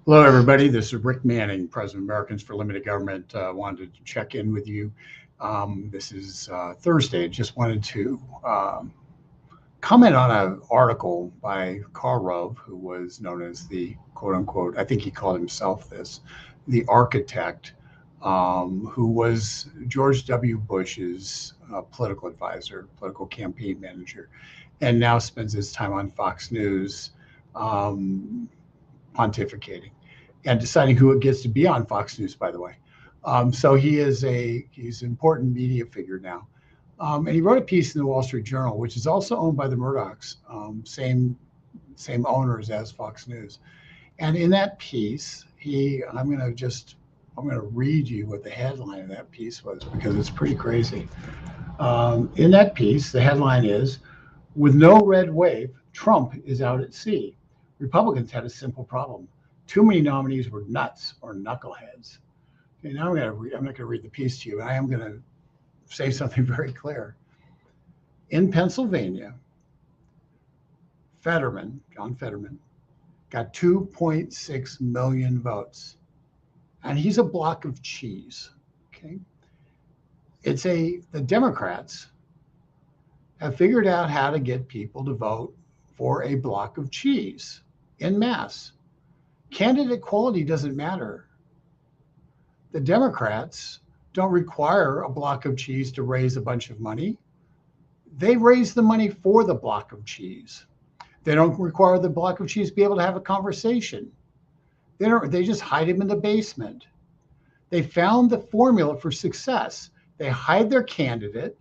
Hello, everybody. This is Rick Manning, President of Americans for Limited Government. Wanted to check in with you. This is Thursday. Just wanted to comment on an article by Karl Rove, who was known as the quote unquote, I think he called himself this, the architect, who was George W. Bush's political advisor, political campaign manager, and now spends his time on Fox News um, pontificating and deciding who gets to be on Fox News, by the way. So he's an important media figure now. And he wrote a piece in the Wall Street Journal, which is also owned by the Murdochs, same owners as Fox News. And in that piece, I'm going to read you what the headline of that piece was because it's pretty crazy. In that piece, the headline is, "With no red wave, Trump is out at sea. Republicans had a simple problem. Too many nominees were nuts or knuckleheads." Okay, now I'm not going to read the piece to you, but I am going to say something very clear. In Pennsylvania, John Fetterman, got 2.6 million votes, and he's a block of cheese. Okay, the Democrats have figured out how to get people to vote for a block of cheese en masse. Candidate quality doesn't matter. The Democrats don't require a block of cheese to raise a bunch of money. They raise the money for the block of cheese. They don't require the block of cheese to be able to have a conversation. They just hide him in the basement. They found the formula for success. They hide their candidate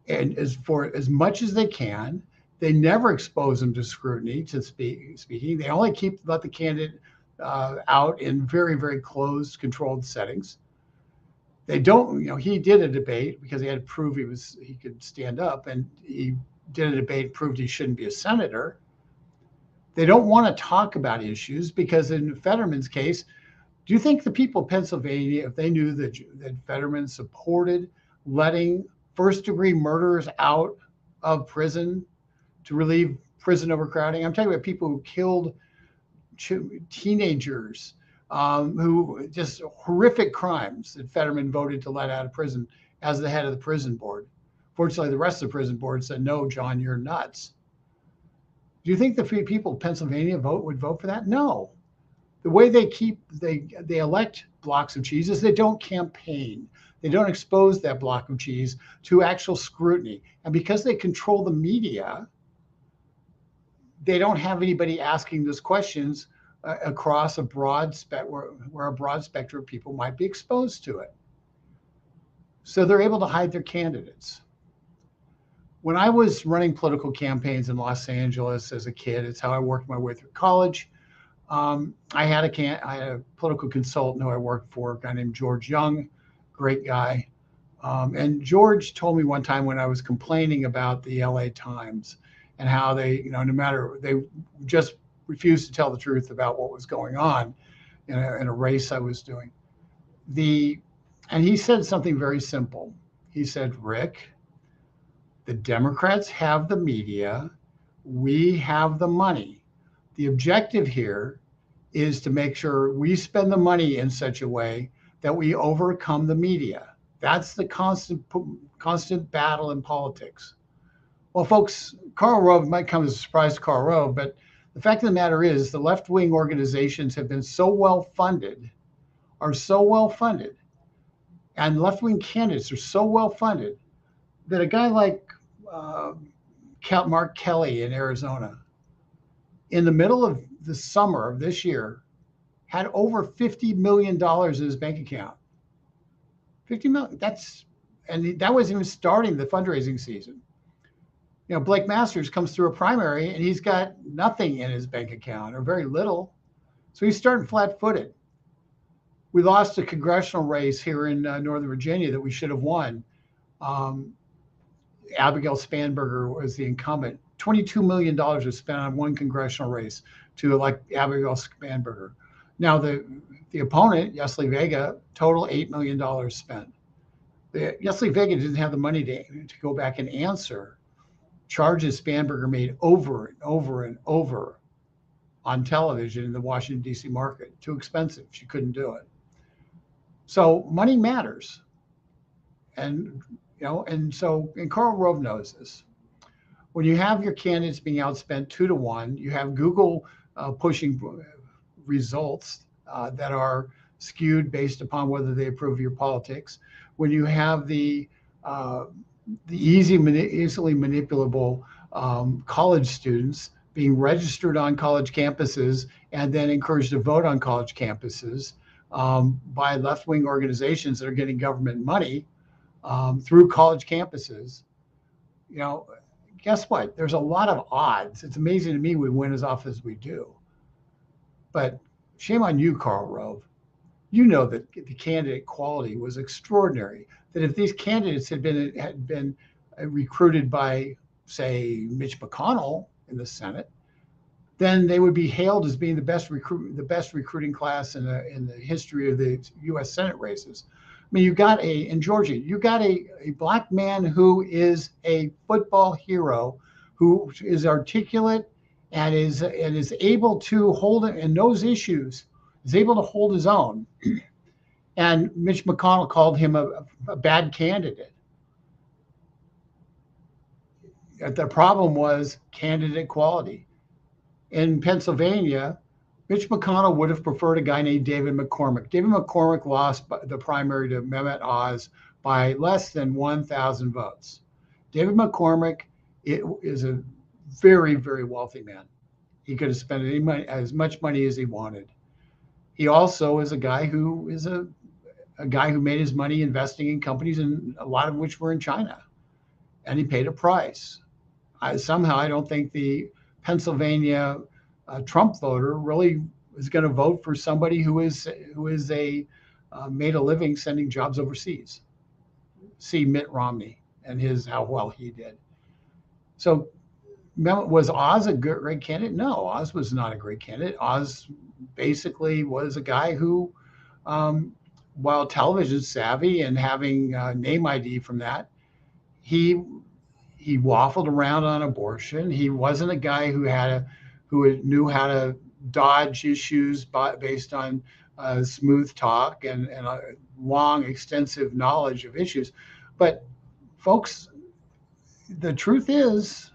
and for as much as they can. They never expose them to scrutiny, speaking. They only let the candidate out in very, very closed, controlled settings. They don't, he did a debate because he had to prove he could stand up, and he did a debate, proved he shouldn't be a senator. They don't want to talk about issues because in Fetterman's case, do you think the people of Pennsylvania, if they knew that Fetterman supported letting first-degree murderers out of prison to relieve prison overcrowding? I'm talking about people who killed teenagers, who just horrific crimes that Fetterman voted to let out of prison as the head of the prison board. Fortunately, the rest of the prison board said, "No, John, you're nuts." Do you think the people of Pennsylvania would vote for that? No. The way they elect blocks of cheese is they don't campaign. They don't expose that block of cheese to actual scrutiny. And because they control the media, they don't have anybody asking those questions across a broad where a broad spectrum of people might be exposed to it. So they're able to hide their candidates. When I was running political campaigns in Los Angeles as a kid, it's how I worked my way through college. I had a political consultant who I worked for, a guy named George Young, great guy. And George told me one time when I was complaining about the LA Times and how they just refused to tell the truth about what was going on in a race I was doing. And he said something very simple. He said, "Rick, the Democrats have the media, we have the money. The objective here is to make sure we spend the money in such a way that we overcome the media. That's the constant battle in politics." Well, folks, Karl Rove might come as a surprise to Karl Rove, but the fact of the matter is the left-wing organizations have been are so well funded, and left-wing candidates are so well funded that a guy like Mark Kelly in Arizona, in the middle of the summer of this year, had over $50 million in his bank account. 50 million. That wasn't even starting the fundraising season. Blake Masters comes through a primary and he's got nothing in his bank account or very little. So he's starting flat-footed. We lost a congressional race here in Northern Virginia that we should have won. Abigail Spanberger was the incumbent. $22 million was spent on one congressional race to elect Abigail Spanberger. Now the opponent, Yesli Vega, total $8 million spent. Yesli Vega didn't have the money to go back and answer charges Spanberger made over and over and over on television in the Washington, D.C. market. Too expensive. She couldn't do it. So money matters. And, and Karl Rove knows this. When you have your candidates being outspent 2-1, you have Google pushing results that are skewed based upon whether they approve your politics. When you have the easily manipulable college students being registered on college campuses and then encouraged to vote on college campuses by left-wing organizations that are getting government money through college campuses, guess what? There's a lot of odds. It's amazing to me we win as often as we do. But shame on you, Karl Rove. You know that the candidate quality was extraordinary. That if these candidates had been recruited by, say, Mitch McConnell in the Senate, then they would be hailed as being the best recruiting class in the history of the U.S. Senate races. I mean, in Georgia, you got a black man who is a football hero, who is articulate and is able to hold it and knows issues, is able to hold his own. And Mitch McConnell called him a bad candidate. The problem was candidate quality. In Pennsylvania, Mitch McConnell would have preferred a guy named David McCormick. David McCormick lost the primary to Mehmet Oz by less than 1,000 votes. David McCormick is a very, very wealthy man. He could have spent as much money as he wanted. He also is a guy who is a guy who made his money investing in companies, and a lot of which were in China, and he paid a price. Somehow, I don't think the Pennsylvania Trump voter really is going to vote for somebody who is made a living sending jobs overseas. See Mitt Romney and how well he did. So was Oz a great candidate? No, Oz was not a great candidate. Oz basically was a guy who, while television savvy and having name ID from that, he waffled around on abortion. He wasn't a guy who knew how to dodge issues based on smooth talk and a long, extensive knowledge of issues. But folks, the truth is,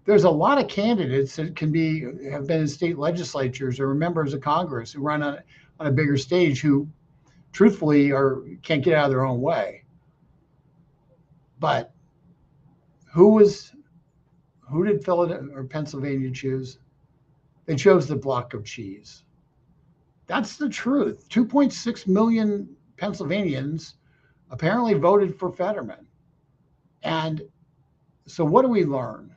there's a lot of candidates that have been in state legislatures or members of Congress who run on a bigger stage who, truthfully, can't get out of their own way. But who did Philadelphia or Pennsylvania choose? They chose the block of cheese. That's the truth. 2.6 million Pennsylvanians apparently voted for Fetterman. And so what do we learn?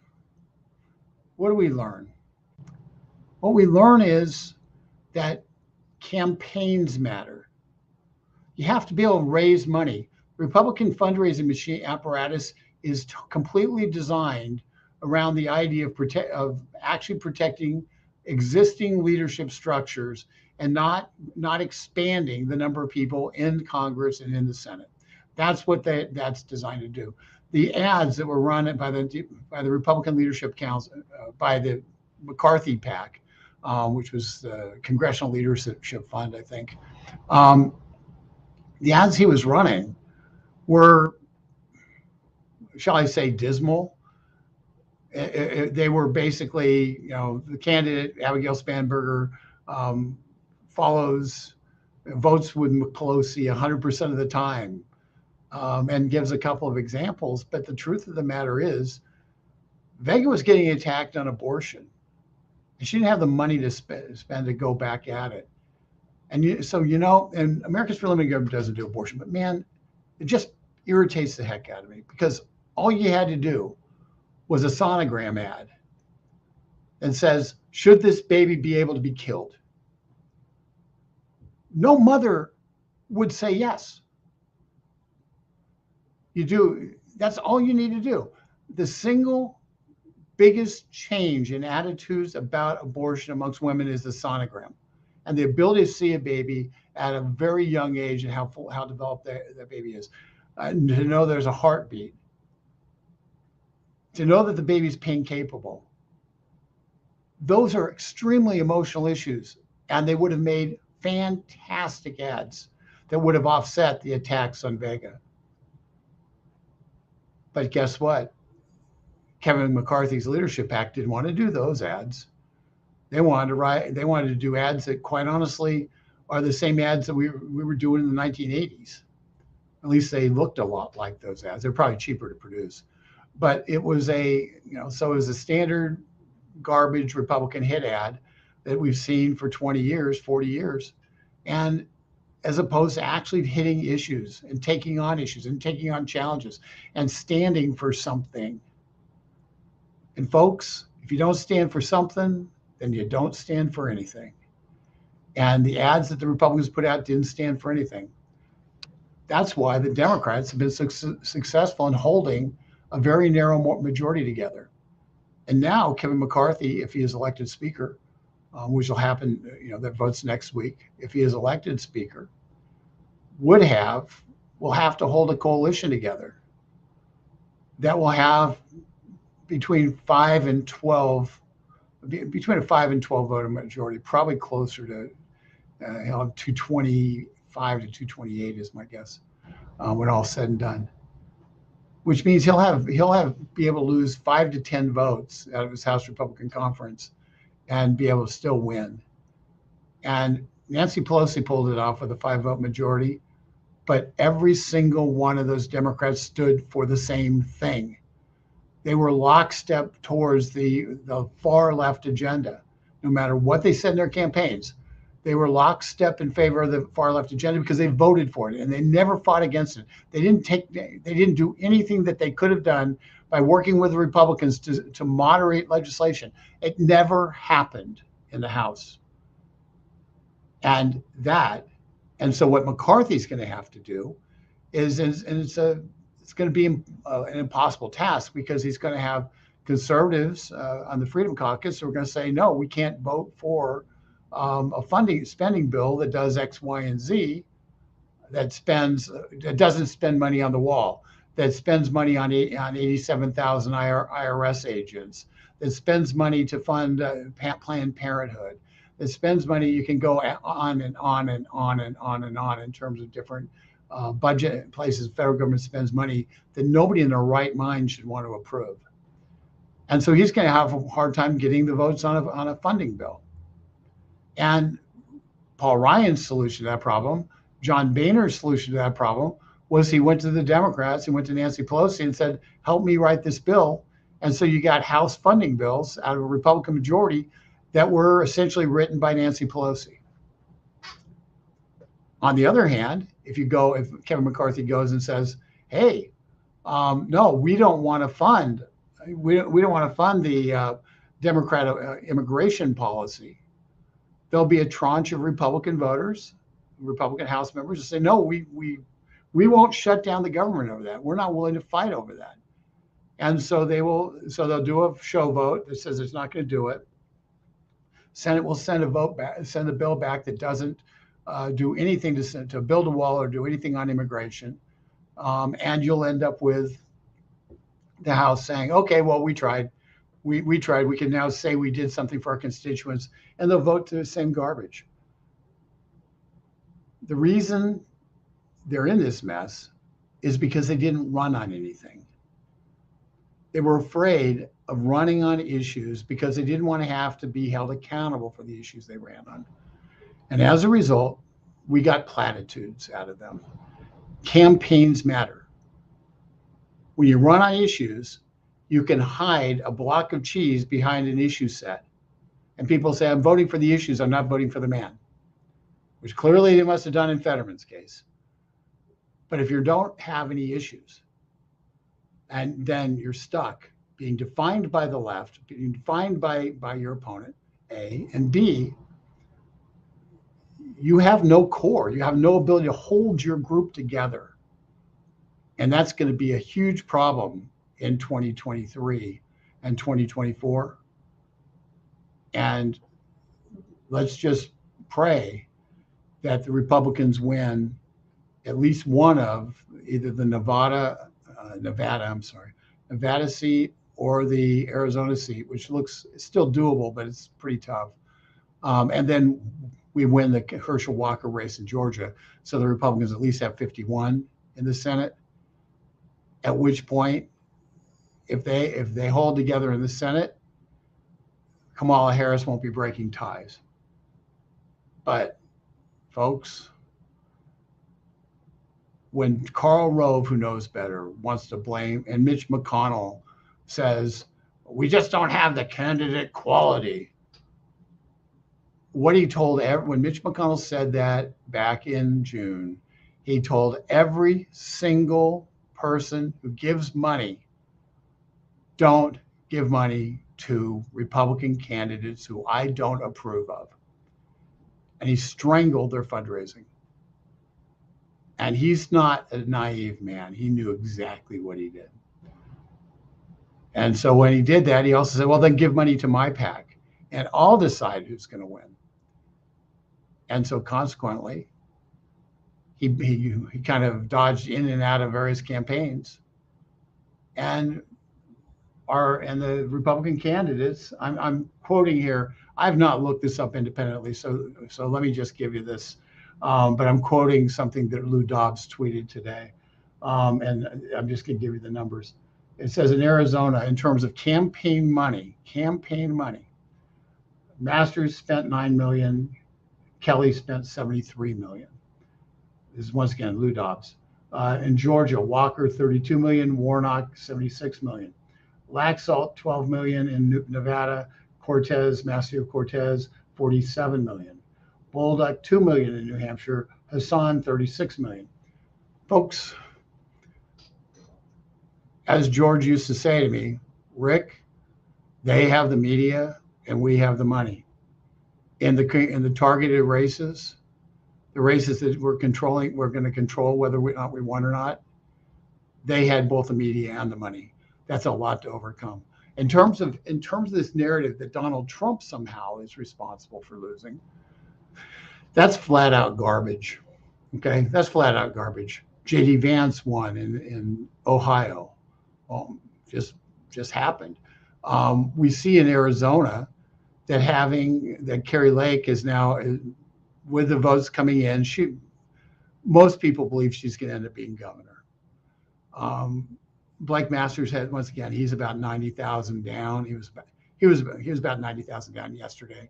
What do we learn? What we learn is that campaigns matter. You have to be able to raise money. The Republican fundraising machine apparatus is completely designed around the idea of actually protecting existing leadership structures and not expanding the number of people in Congress and in the Senate. That's what that's designed to do. The ads that were run by the Republican Leadership Council, by the McCarthy PAC, which was the Congressional Leadership Fund, I think, the ads he was running were, shall I say, dismal. They were basically, the candidate, Abigail Spanberger, votes with Pelosi 100% of the time, and gives a couple of examples. But the truth of the matter is, Vega was getting attacked on abortion, and she didn't have the money to spend to go back at it. And and America's for limited government doesn't do abortion, but man, it just irritates the heck out of me, because all you had to do was a sonogram ad and says, should this baby be able to be killed? No mother would say yes. You do. That's all you need to do. The single biggest change in attitudes about abortion amongst women is the sonogram, and the ability to see a baby at a very young age and how developed that baby is, and to know there's a heartbeat, to know that the baby's pain capable. Those are extremely emotional issues, and they would have made fantastic ads that would have offset the attacks on Vega. But guess what? Kevin McCarthy's Leadership PAC didn't want to do those ads. They wanted to do ads that, quite honestly, are the same ads that we were doing in the 1980s. At least they looked a lot like those ads. They're probably cheaper to produce, but it was so it was a standard garbage Republican hit ad that we've seen for 20 years, 40 years, and as opposed to actually hitting issues and taking on issues and taking on challenges and standing for something. And folks, if you don't stand for something, then you don't stand for anything. And the ads that the Republicans put out didn't stand for anything. That's why the Democrats have been successful in holding a very narrow majority together. And now Kevin McCarthy, if he is elected Speaker, which will happen, that votes next week, if he is elected Speaker, will have to hold a coalition together that will have between a 5 and 12 vote majority, probably closer to 225 to 228 is my guess, when all said and done. Which means he'll be able to lose 5 to 10 votes out of his House Republican conference and be able to still win. And Nancy Pelosi pulled it off with a 5-vote majority, but every single one of those Democrats stood for the same thing. They were lockstep towards the far left agenda. No matter what they said in their campaigns, they were lockstep in favor of the far left agenda because they voted for it and they never fought against it. They didn't do anything that they could have done by working with the Republicans to moderate legislation. It never happened in the House. And so what McCarthy's going to have to do is it's going to be an impossible task, because he's going to have conservatives on the Freedom Caucus who are going to say, no, we can't vote for a spending bill that does X, Y, and Z, that doesn't spend money on the wall, that spends money on 87,000 IRS agents, that spends money to fund Planned Parenthood, that spends money. You can go on and on and on and on and on in terms of different budget places. The federal government spends money that nobody in their right mind should want to approve. And so he's going to have a hard time getting the votes on a funding bill. And Paul Ryan's solution to that problem, John Boehner's solution to that problem, was he went to the Democrats, he went to Nancy Pelosi and said, help me write this bill. And so you got House funding bills out of a Republican majority that were essentially written by Nancy Pelosi. On the other hand, if Kevin McCarthy goes and says, hey, no, we don't want to fund the Democratic immigration policy, there'll be a tranche of Republican voters, Republican House members, who say, no, we won't shut down the government over that. We're not willing to fight over that. And so they'll do a show vote that says it's not going to do it. Senate will send a bill back that doesn't do anything to build a wall or do anything on immigration. And you'll end up with the House saying, okay, well, we tried. We tried. We can now say we did something for our constituents, and they'll vote to the same garbage. The reason they're in this mess is because they didn't run on anything. They were afraid of running on issues because they didn't want to have to be held accountable for the issues they ran on. And as a result, we got platitudes out of them. Campaigns matter. When you run on issues, you can hide a block of cheese behind an issue set. And people say, I'm voting for the issues, I'm not voting for the man, which clearly they must have done in Fetterman's case. But if you don't have any issues, and then you're stuck being defined by the left, being defined by your opponent, A, and B, you have no core, you have no ability to hold your group together. And that's going to be a huge problem in 2023 and 2024. And let's just pray that the Republicans win at least one of either the Nevada seat or the Arizona seat, which looks still doable, but it's pretty tough. And then we win the Herschel Walker race in Georgia. So the Republicans at least have 51 in the Senate. At which point, if they hold together in the Senate, Kamala Harris won't be breaking ties. But folks, when Karl Rove, who knows better, wants to blame, and Mitch McConnell says, we just don't have the candidate quality. What he told, when Mitch McConnell said that back in June, he told every single person who gives money, don't give money to Republican candidates who I don't approve of. And he strangled their fundraising. And he's not a naive man. He knew exactly what he did. And so when he did that, he also said, well, then give money to my PAC and I'll decide who's going to win. And so consequently, he kind of dodged in and out of various campaigns. And the Republican candidates, I'm quoting here, I've not looked this up independently, so let me just give you this. But I'm quoting something that Lou Dobbs tweeted today. And I'm just going to give you the numbers. It says in Arizona, in terms of campaign money, Masters spent $9 million, Kelly spent $73 million. This is once again Lou Dobbs. In Georgia, Walker $32 million, Warnock $76 million. Laxalt $12 million in Nevada, Massio-Cortez $47 million. Bolduc $2 million in New Hampshire, Hassan $36 million. Folks, as George used to say to me, Rick, they have the media and we have the money. In the targeted races, the races that we're going to control whether we won or not, they had both the media and the money. That's a lot to overcome. In terms of this narrative that Donald Trump somehow is responsible for losing, that's flat out garbage. Okay, that's flat out garbage. J.D. Vance won in Ohio. Just happened. We see in Arizona that Kari Lake is now, with the votes coming in, most people believe she's going to end up being governor. Blake Masters had, once again, he's about 90,000 down. He was about 90,000 down yesterday.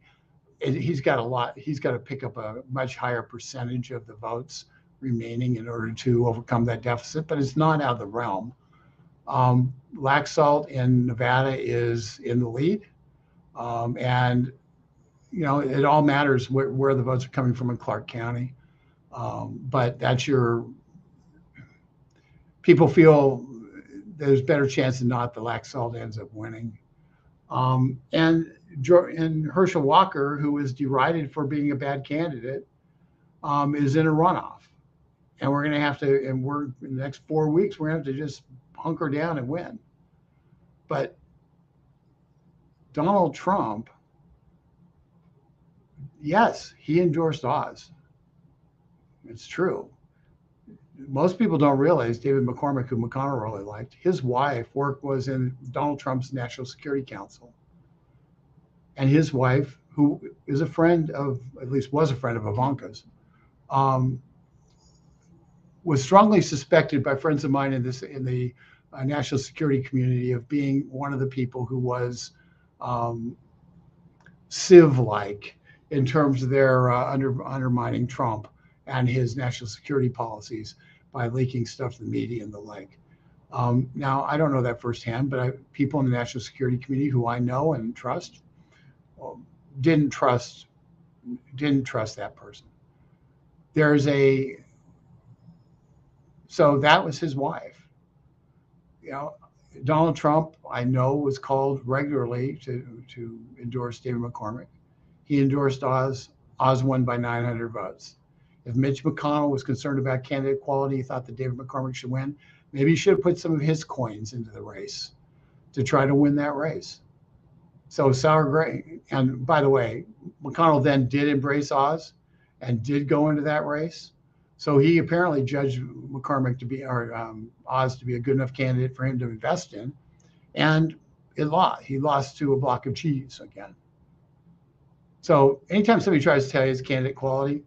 He's got to pick up a much higher percentage of the votes remaining in order to overcome that deficit, but it's not out of the realm. Laxalt in Nevada is in the lead. And, it all matters where the votes are coming from in Clark County. But people feel there's better chance than not that Laxalt ends up winning. And Herschel Walker, who was derided for being a bad candidate, is in a runoff. And we're going to have to, in the next 4 weeks, we're going to have to just hunker down and win. But Donald Trump, yes, he endorsed Oz. It's true. Most people don't realize David McCormick, who McConnell really liked, his wife was in Donald Trump's National Security Council. And his wife, who is a friend of, at least was a friend of Ivanka's, was strongly suspected by friends of mine in the national security community of being one of the people who was Civ-like in terms of their undermining Trump and his national security policies by leaking stuff to the media and the like. Now, I don't know that firsthand, but people in the national security community who I know and trust didn't trust that person. So that was his wife. Donald Trump, I know, was called regularly to endorse David McCormick. He endorsed Oz. Oz won by 900 votes. If Mitch McConnell was concerned about candidate quality, he thought that David McCormick should win, maybe he should have put some of his coins into the race to try to win that race. So sour grapes. And by the way, McConnell then did embrace Oz and did go into that race. So he apparently judged McCormick Oz to be a good enough candidate for him to invest in. And it lost. He lost to a block of cheese again. So anytime somebody tries to tell you it's candidate quality,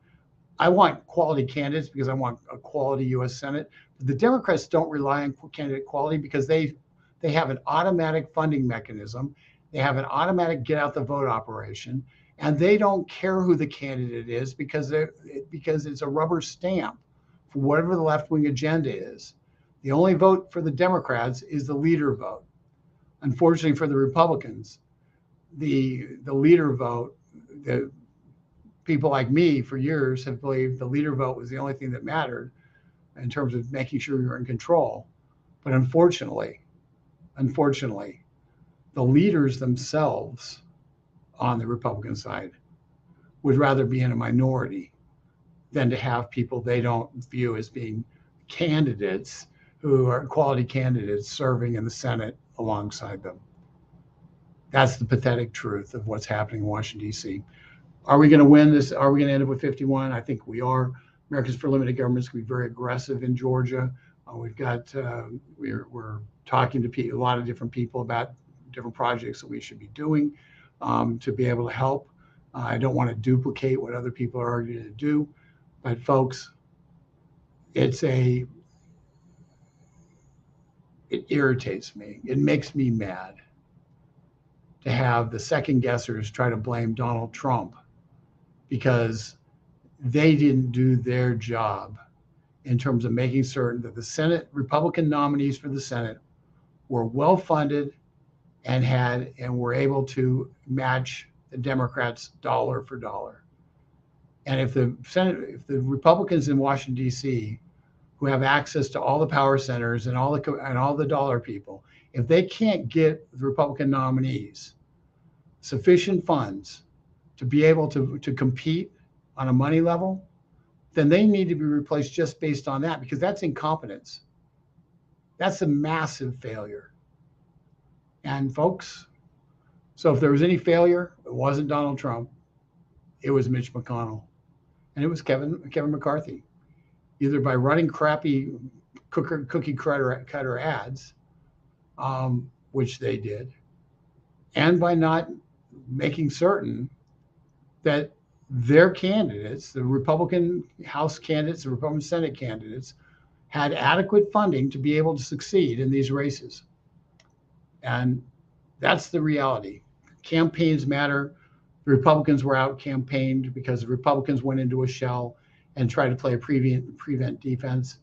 I want quality candidates because I want a quality U.S. Senate. But the Democrats don't rely on candidate quality because they have an automatic funding mechanism. They have an automatic get out the vote operation, and they don't care who the candidate is because it's a rubber stamp for whatever the left-wing agenda is. The only vote for the Democrats is the leader vote. Unfortunately for the Republicans, the leader vote, the people like me for years have believed the leader vote was the only thing that mattered in terms of making sure you're in control. But unfortunately, the leaders themselves on the Republican side would rather be in a minority than to have people they don't view as being candidates who are quality candidates serving in the Senate alongside them. That's the pathetic truth of what's happening in Washington, D.C. Are we going to win this? Are we going to end up with 51? I think we are. Americans for Limited Government is going to be very aggressive in Georgia. We've got, we're talking to a lot of different people about different projects that we should be doing to be able to help. I don't want to duplicate what other people are going to do, but folks, it irritates me. It makes me mad to have the second guessers try to blame Donald Trump because they didn't do their job in terms of making certain that the Senate Republican nominees for the Senate were well funded and were able to match the Democrats dollar for dollar. And if the Republicans in Washington, D.C., who have access to all the power centers and all the dollar people, if they can't get the Republican nominees sufficient funds to be able to compete on a money level, then they need to be replaced just based on that, because that's incompetence. That's a massive failure. And folks, so if there was any failure, it wasn't Donald Trump, it was Mitch McConnell, and it was Kevin McCarthy, either by running crappy cookie cutter ads, which they did, and by not making certain that their candidates, the Republican House candidates, the Republican Senate candidates, had adequate funding to be able to succeed in these races. And that's the reality. Campaigns matter. The Republicans were out campaigned because the Republicans went into a shell and tried to play a prevent defense.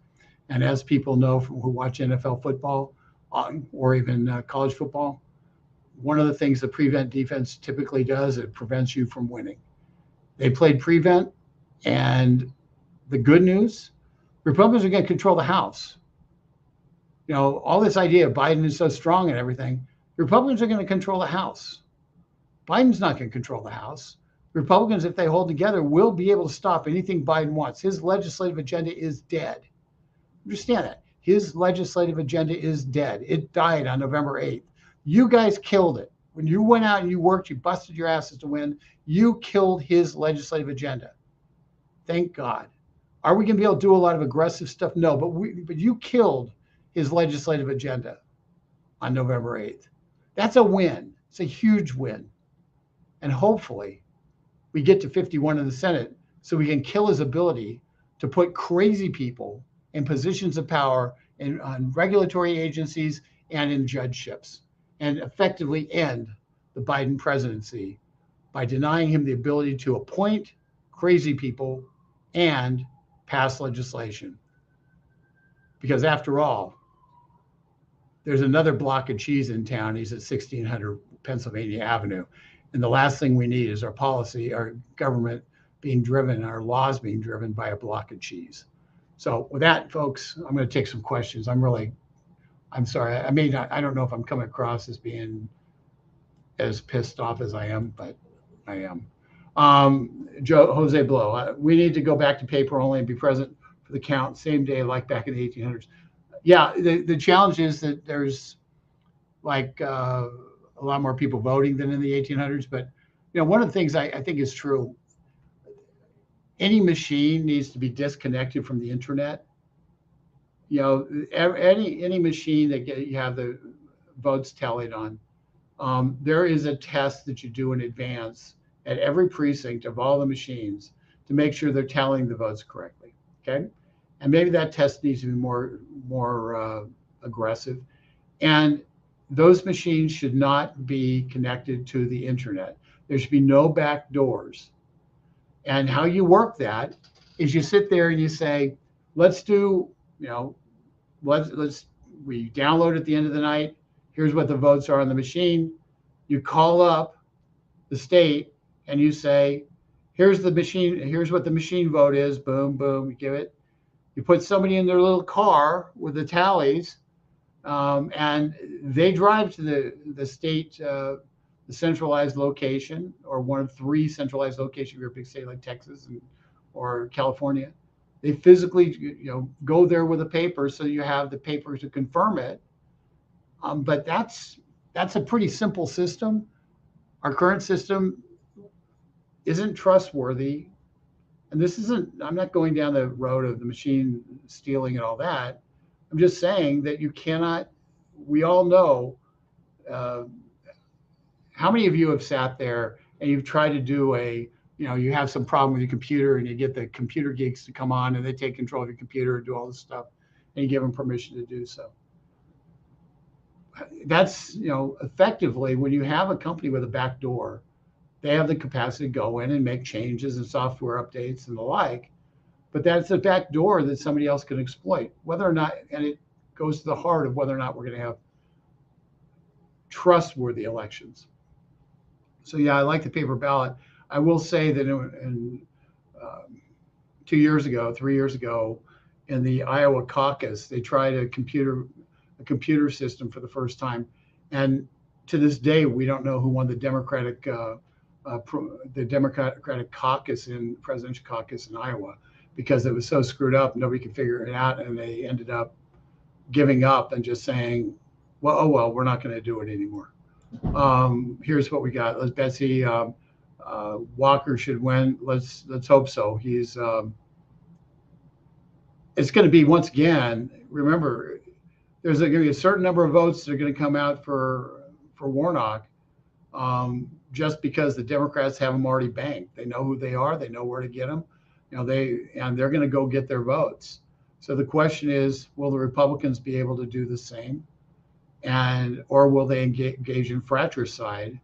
And as people know who watch NFL football or even college football, one of the things the prevent defense typically does, it prevents you from winning. They played prevent, and the good news, Republicans are going to control the House. You know, all this idea of Biden is so strong and everything, Republicans are going to control the House. Biden's not going to control the House. Republicans, if they hold together, will be able to stop anything Biden wants. His legislative agenda is dead. Understand that. His legislative agenda is dead. It died on November 8th. You guys killed it. When you went out and you worked, you busted your asses to win, you killed his legislative agenda. Thank God. Are we going to be able to do a lot of aggressive stuff? No, but you killed his legislative agenda on November 8th. That's a win. It's a huge win. And hopefully we get to 51 in the Senate so we can kill his ability to put crazy people in positions of power on regulatory agencies and in judgeships, and effectively end the Biden presidency by denying him the ability to appoint crazy people and pass legislation. Because after all, there's another block of cheese in town. He's at 1600 Pennsylvania Avenue. And the last thing we need is our policy, our government being driven, our laws being driven by a block of cheese. So with that, folks, I'm going to take some questions. I'm sorry. I don't know if I'm coming across as being as pissed off as I am, but I am. Jose Blow, we need to go back to paper only and be present for the count same day like back in the 1800s. Yeah, the challenge is that there's like a lot more people voting than in the 1800s. But one of the things I think is true, any machine needs to be disconnected from the internet. Any machine that you have the votes tallied on There is a test that you do in advance at every precinct of all the machines to make sure they're tallying the votes correctly. Okay, and maybe that test needs to be more aggressive. And those machines should not be connected to the internet. There should be no back doors. And how you work that is you sit there and you say, let's do, we download at the end of the night. Here's what the votes are on the machine. You call up the state and you say, here's what the machine vote is. Boom, boom, you give it. You put somebody in their little car with the tallies, and they drive to the state, the centralized location, or one of 3 centralized locations. If you're a big state like Texas or California, they physically, go there with a paper, so you have the paper to confirm it. But that's a pretty simple system. Our current system isn't trustworthy. And this isn't, I'm not going down the road of the machine stealing and all that. I'm just saying that you cannot, we all know, how many of you have sat there and you've tried to do you have some problem with your computer and you get the computer geeks to come on and they take control of your computer and do all this stuff and you give them permission to do so. That's, effectively, when you have a company with a back door, they have the capacity to go in and make changes and software updates and the like. But that's a back door that somebody else can exploit, whether or not, and it goes to the heart of whether or not we're going to have trustworthy elections. So yeah, I like the paper ballot. I will say that in 3 years ago, in the Iowa caucus, they tried a computer system for the first time, and to this day, we don't know who won the Democratic caucus presidential caucus in Iowa, because it was so screwed up, nobody could figure it out, and they ended up giving up and just saying, well, we're not going to do it anymore. Here's what we got. Let's Betsy Walker should win. Let's hope so. He's it's going to be, once again, remember, there's going to be a certain number of votes that are going to come out for Warnock, just because the Democrats have them already banked. They know who they are. They know where to get them. They're going to go get their votes. So the question is, will the Republicans be able to do the same? Or will they engage in fratricide,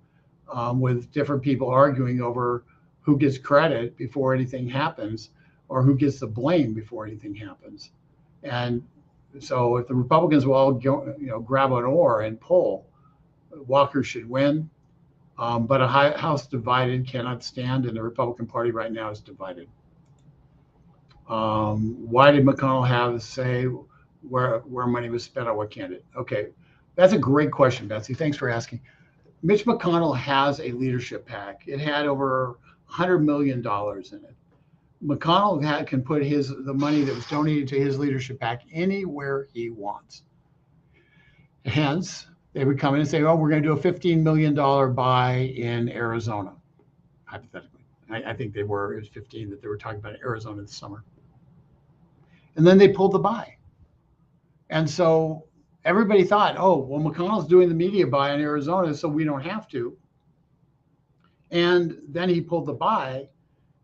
with different people arguing over who gets credit before anything happens, or who gets the blame before anything happens? And so if the Republicans will all grab an oar and pull, Walker should win. But a house divided cannot stand, and the Republican Party right now is divided. Why did McConnell have to say where money was spent on what candidate? Okay, that's a great question, Betsy. Thanks for asking. Mitch McConnell has a leadership PAC. It had over $100 million in it. McConnell can put the money that was donated to his leadership PAC anywhere he wants. Hence, they would come in and say, oh, we're going to do a $15 million buy in Arizona, hypothetically. I think it was 15 that they were talking about in Arizona this summer. And then they pulled the buy. And so everybody thought, oh, well, McConnell's doing the media buy in Arizona, so we don't have to. And then he pulled the buy,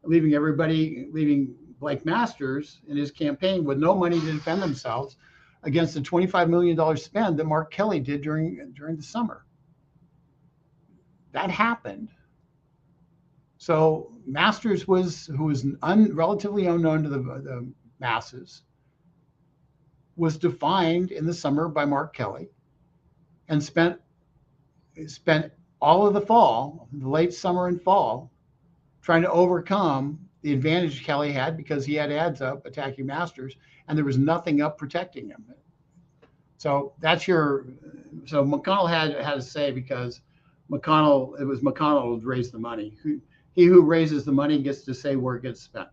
leaving Blake Masters in his campaign with no money to defend themselves against the $25 million spend that Mark Kelly did during the summer. That happened. So Masters who was relatively unknown to the masses, was defined in the summer by Mark Kelly, and spent all of the fall, the late summer and fall, trying to overcome the advantage Kelly had because he had ads up attacking Masters, and there was nothing up protecting him. So so McConnell had to say, because it was McConnell who raised the money. He who raises the money gets to say where it gets spent.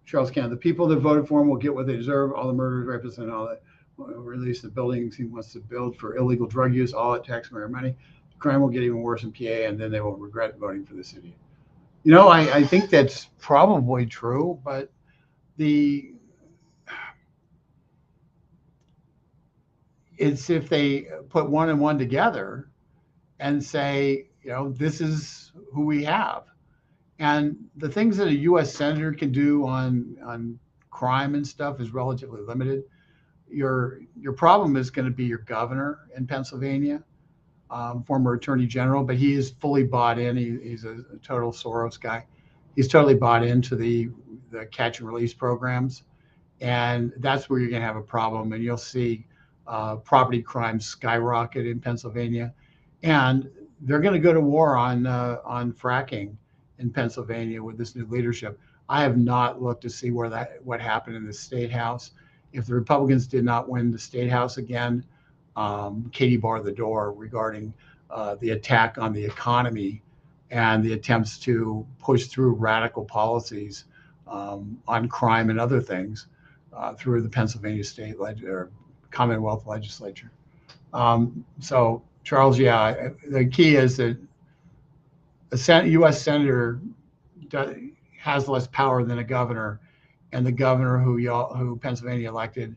Charles Cannon, the people that voted for him will get what they deserve. All the murderers, rapists, and all that. Release the buildings he wants to build for illegal drug use, all at taxpayer money. Crime will get even worse in PA, and then they will regret voting for this idiot. I think that's probably true, but It's if they put one and one together and say, this is who we have. And the things that a U.S. senator can do on crime and stuff is relatively limited. Your problem is going to be your governor in Pennsylvania, former attorney general, but he is fully bought in. He's a total Soros guy. He's totally bought into the catch and release programs, and that's where you're going to have a problem. And you'll see property crimes skyrocket in Pennsylvania, and they're going to go to war on fracking in Pennsylvania with this new leadership. I have not looked to see what happened in the state house. If the Republicans did not win the state house again, Katie barred the door regarding the attack on the economy and the attempts to push through radical policies on crime and other things through the Pennsylvania state or Commonwealth legislature. So, Charles, yeah, the key is that a U.S. senator has less power than a governor, and the governor who Pennsylvania elected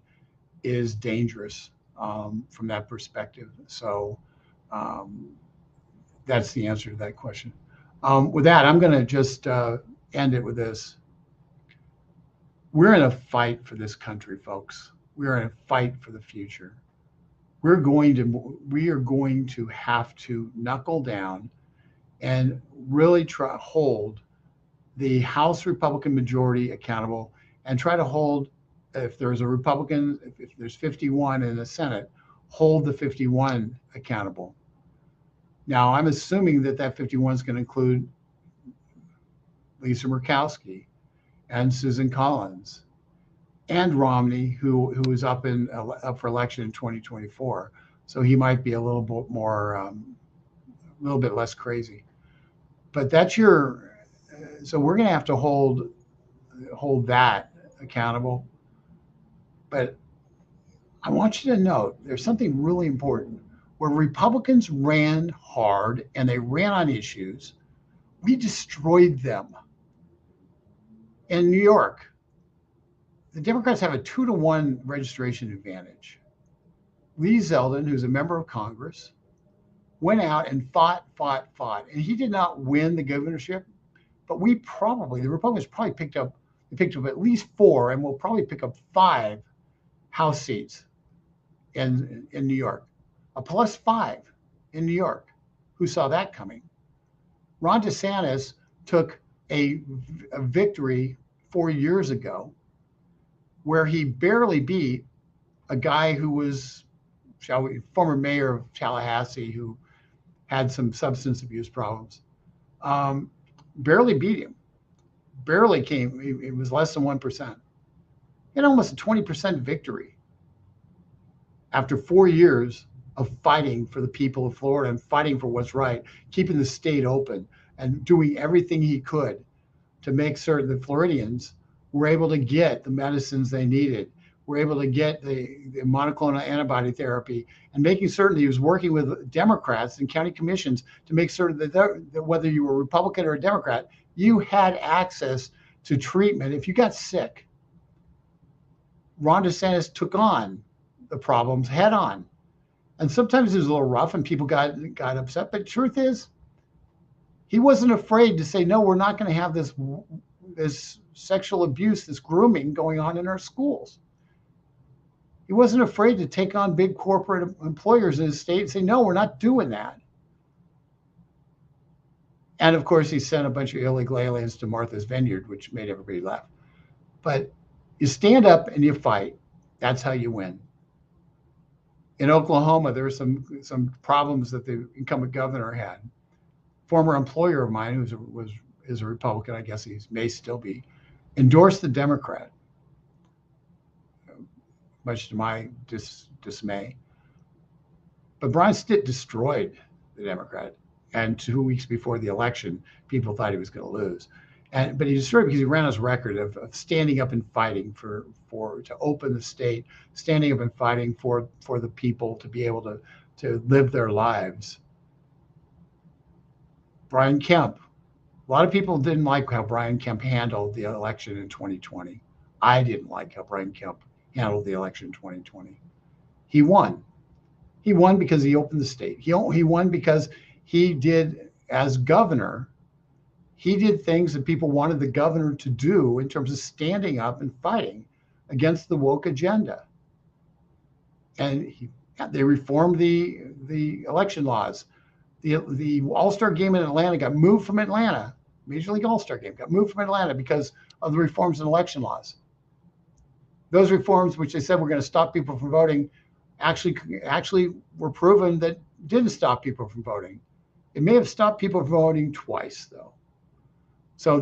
is dangerous from that perspective. So that's the answer to that question. With that, I'm going to just end it with this. We're in a fight for this country, folks. We're in a fight for the future. We are going to have to knuckle down and really try to hold the House Republican majority accountable, and try to hold, if there's a Republican, if there's 51 in the Senate, hold the 51 accountable. Now, I'm assuming that 51 is going to include Lisa Murkowski and Susan Collins and Romney, who is up for election in 2024. So he might be a little bit more, a little bit less crazy. But so we're going to have to hold that accountable. But I want you to note there's something really important. Where Republicans ran hard and they ran on issues, we destroyed them. In New York, the Democrats have a 2-to-1 registration advantage. Lee Zeldin, who's a member of Congress, went out and fought. And he did not win the governorship, but the Republicans probably picked up at least 4, and will probably pick up 5 House seats in New York. A +5 in New York. Who saw that coming? Ron DeSantis took a victory 4 years ago where he barely beat a guy who was, former mayor of Tallahassee, who had some substance abuse problems. Barely beat him. Barely came. It was less than 1%. He had almost a 20% victory after 4 years of fighting for the people of Florida and fighting for what's right, keeping the state open and doing everything he could to make certain that Floridians were able to get the medicines they needed, were able to get the monoclonal antibody therapy, and making certain he was working with Democrats and county commissions to make certain that whether you were a Republican or a Democrat, you had access to treatment if you got sick. Ron DeSantis took on the problems head on. And sometimes it was a little rough and people got upset. But the truth is, he wasn't afraid to say, no, we're not going to have this sexual abuse, this grooming going on in our schools. He wasn't afraid to take on big corporate employers in his state and say, no, we're not doing that. And of course, he sent a bunch of illegal aliens to Martha's Vineyard, which made everybody laugh. But you stand up and you fight. That's how you win. In Oklahoma, there were some problems that the incumbent governor had. Former employer of mine, who is a Republican, I guess he may still be, endorsed the Democrat, much to my dismay. But Brian Stitt destroyed the Democrat, and 2 weeks before the election, people thought he was going to lose. But he destroyed it because he ran his record of standing up and fighting to open the state, standing up and fighting for the people to be able to live their lives. Brian Kemp. A lot of people didn't like how Brian Kemp handled the election in 2020. I didn't like how Brian Kemp handled the election in 2020. He won. He won because he opened the state. He won because he did, as governor, he did things that people wanted the governor to do in terms of standing up and fighting against the woke agenda. And they reformed the election laws. The All-Star game in Atlanta got moved from Atlanta. Major League All-Star game got moved from Atlanta because of the reforms in election laws. Those reforms, which they said were going to stop people from voting, actually were proven that didn't stop people from voting. It may have stopped people from voting twice, though. So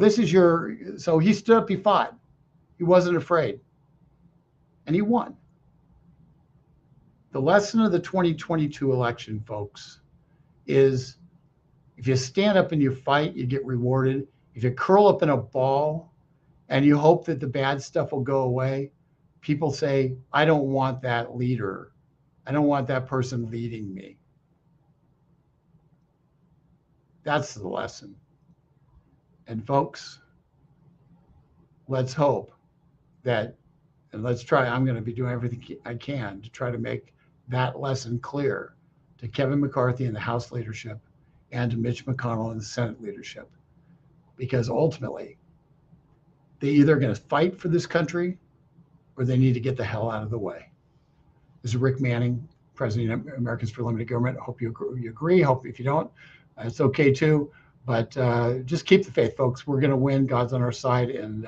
so he stood up, he fought. He wasn't afraid. And he won. The lesson of the 2022 election, folks, is if you stand up and you fight, you get rewarded. If you curl up in a ball and you hope that the bad stuff will go away, people say, I don't want that leader. I don't want that person leading me. That's the lesson. And folks, let's hope that, and let's try, I'm going to be doing everything I can to try to make that lesson clear to Kevin McCarthy and the House leadership and to Mitch McConnell and the Senate leadership. Because ultimately, they're either going to fight for this country or they need to get the hell out of the way. This is Rick Manning, President of Americans for Limited Government. I hope you agree. Hope if you don't, it's okay too. But just keep the faith, folks. We're going to win. God's on our side, and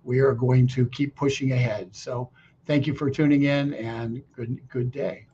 we are going to keep pushing ahead. So thank you for tuning in, and good day.